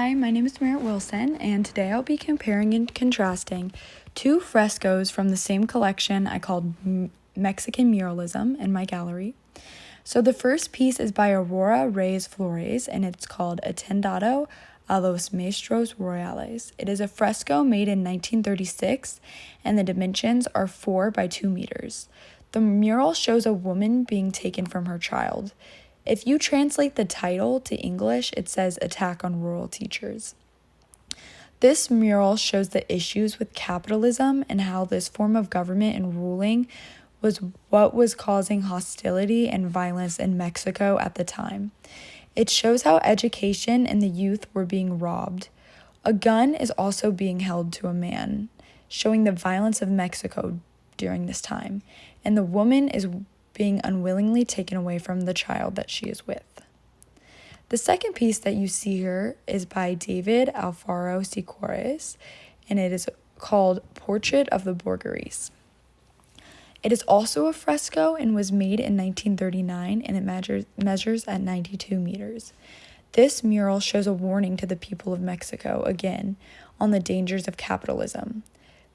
Hi, my name is Merritt Wilson, and today I'll be comparing and contrasting two frescoes from the same collection I called Mexican Muralism in my gallery. So the first piece is by Aurora Reyes Flores, and it's called Atendado a los Maestros Royales. It is a fresco made in 1936, and the dimensions are 4 by 2 meters. The mural shows a woman being taken from her child. If you translate the title to English, it says Attack on Rural Teachers. This mural shows the issues with capitalism and how this form of government and ruling was what was causing hostility and violence in Mexico at the time. It shows how education and the youth were being robbed. A gun is also being held to a man, showing the violence of Mexico during this time, and the woman is being unwillingly taken away from the child that she is with. The second piece that you see here is by David Alfaro Sicores, and it is called Portrait of the Borghese. It is also a fresco and was made in 1939, and it measures at 92 meters. This mural shows a warning to the people of Mexico, again, on the dangers of capitalism.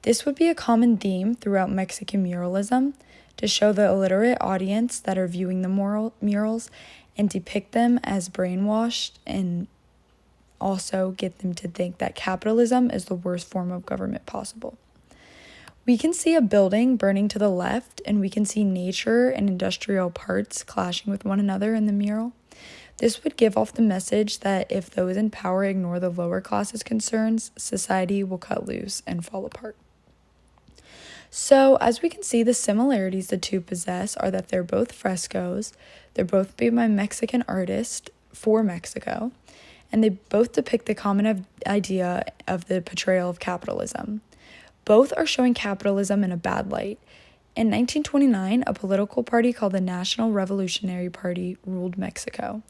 This would be a common theme throughout Mexican muralism, to show the illiterate audience that are viewing the murals and depict them as brainwashed, and also get them to think that capitalism is the worst form of government possible. We can see a building burning to the left, and we can see nature and industrial parts clashing with one another in the mural. This would give off the message that if those in power ignore the lower class's concerns, society will cut loose and fall apart. So, as we can see, the similarities the two possess are that they're both frescoes, they're both made by Mexican artists for Mexico, and they both depict the common idea of the portrayal of capitalism. Both are showing capitalism in a bad light. In 1929, a political party called the National Revolutionary Party ruled Mexico.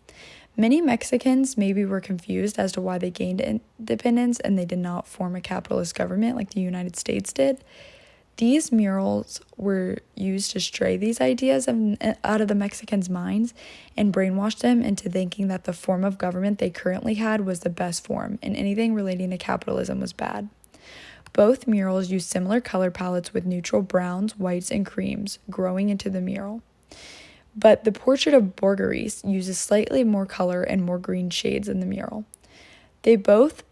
Many Mexicans maybe were confused as to why they gained independence and they did not form a capitalist government like the United States did. These murals were used to stray these ideas out of the Mexicans' minds and brainwash them into thinking that the form of government they currently had was the best form, and anything relating to capitalism was bad. Both murals use similar color palettes with neutral browns, whites, and creams growing into the mural. But the Portrait of Borghese uses slightly more color and more green shades in the mural. They both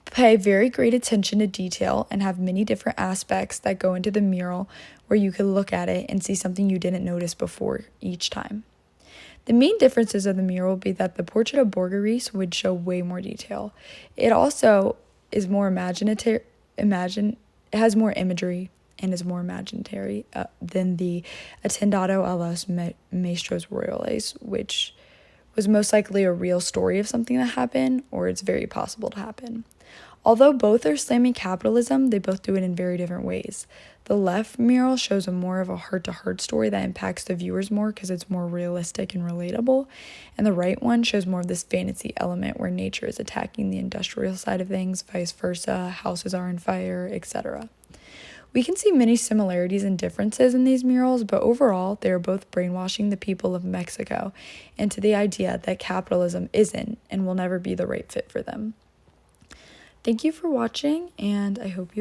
pay very great attention to detail and have many different aspects that go into the mural where you could look at it and see something you didn't notice before each time. The main differences of the mural would be that the Portrait of Borghese would show way more detail. It also is more it has more imagery and is more imaginary than the Atendado a los Maestros Royales, which was most likely a real story of something that happened, or it's very possible to happen. Although both are slamming capitalism, they both do it in very different ways. The left mural shows a more of a heart-to-heart story that impacts the viewers more because it's more realistic and relatable, and the right one shows more of this fantasy element where nature is attacking the industrial side of things, vice versa, houses are on fire, etc. We can see many similarities and differences in these murals, but overall, they are both brainwashing the people of Mexico into the idea that capitalism isn't and will never be the right fit for them. Thank you for watching, and I hope you